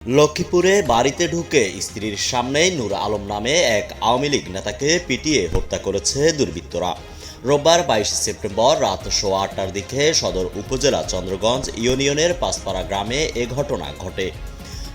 লক্ষ্মীপুরে বাড়িতে ঢুকে স্ত্রীর সামনেই নূর আলম নামে এক আওয়ামী লীগ নেতাকে পিটিয়ে হত্যা করেছে দুর্বৃত্তরা। রোববার ২২ সেপ্টেম্বর রাত ৮:১৮টার দিকে সদর উপজেলা চন্দ্রগঞ্জ ইউনিয়নের পাঁচপাড়া গ্রামে এ ঘটনা ঘটে।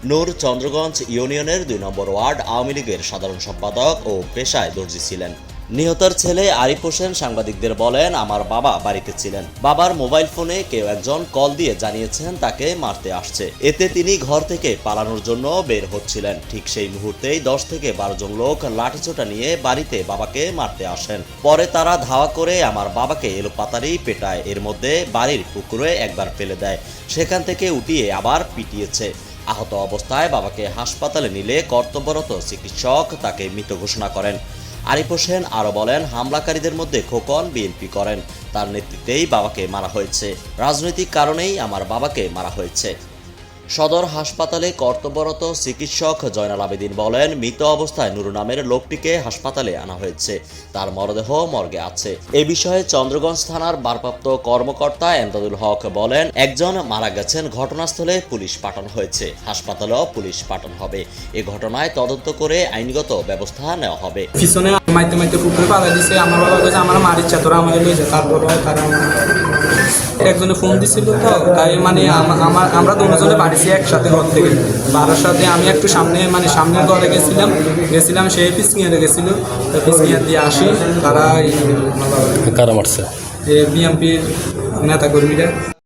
নূর চন্দ্রগঞ্জ ইউনিয়নের ২ নম্বর ওয়ার্ড আওয়ামী লীগের সাধারণ সম্পাদক ও পেশায় দর্জি ছিলেন। নিহতের ছেলে আরিফ হোসেন সাংবাদিকদের বলেন, আমার বাবা বাড়িতে ছিলেন। বাবার মোবাইল ফোনে কেউ একজন কল দিয়ে জানিয়েছেন তাকে মারতে আসছে। এতে তিনি ঘর থেকে পালানোর জন্য বের হচ্ছিলেন। ঠিক সেই মুহূর্তেই ১০ থেকে ১২ জন লোক লাঠিসোঁটা নিয়ে বাড়িতে বাবাকে মারতে আসেন। পরে তারা ধাওয়া করে আমার বাবাকে এলোপাতাড়ি পেটায়। এর মধ্যে বাড়ির পুকুরে একবার ফেলে দেয়, সেখান থেকে উঠিয়ে আবার পিটিয়েছে। আহত অবস্থায় বাবাকে হাসপাতালে নিলে কর্তব্যরত চিকিৎসক তাকে মৃত ঘোষণা করেন। আরিফ হোসেন আরও বলেন, হামলাকারীদের মধ্যে খোকন বিএনপি করেন, তার নেতৃত্বেই বাবাকে মারা হয়েছে। রাজনৈতিক কারণেই আমার বাবাকে মারা হয়েছে। সদর হাসপাতালে কর্তব্যরত চিকিৎসক জয়নাল আবেদিন বলেন, মৃত অবস্থায় নুরু নামের লোকটিকে হাসপাতালে আনা হয়েছে, তার মরদেহ মর্গে আছে। এ বিষয়ে চন্দ্রগঞ্জ থানার ভারপ্রাপ্ত কর্মকর্তা এমদাদুল হক বলেন, একজন মারা গেছেন, ঘটনাস্থলে পুলিশ পাঠানো হয়েছে, হাসপাতালেও পুলিশ পাঠানো হবে। এ ঘটনায় তদন্ত করে আইনগত ব্যবস্থা নেওয়া হবে। পিছনে মাইতে মাইতে পুকুরে পালা দিছে, আমার বাবা কাছে আমার মারির চাতরা আমার লইছে। তারপর একজনে ফোন দিছিল, তো তাই মানে আমরা দুজনে বাড়িছি একসাথে ঘর থেকে। বাবার সাথে আমি একটু সামনের ঘরে গেছিলাম, সে পিসকিয়ারে গেছিল, তো পিসকিয়ার দিয়ে আসি, তারা কারা মারছে? বিএনপির নেতা কর্মীরা।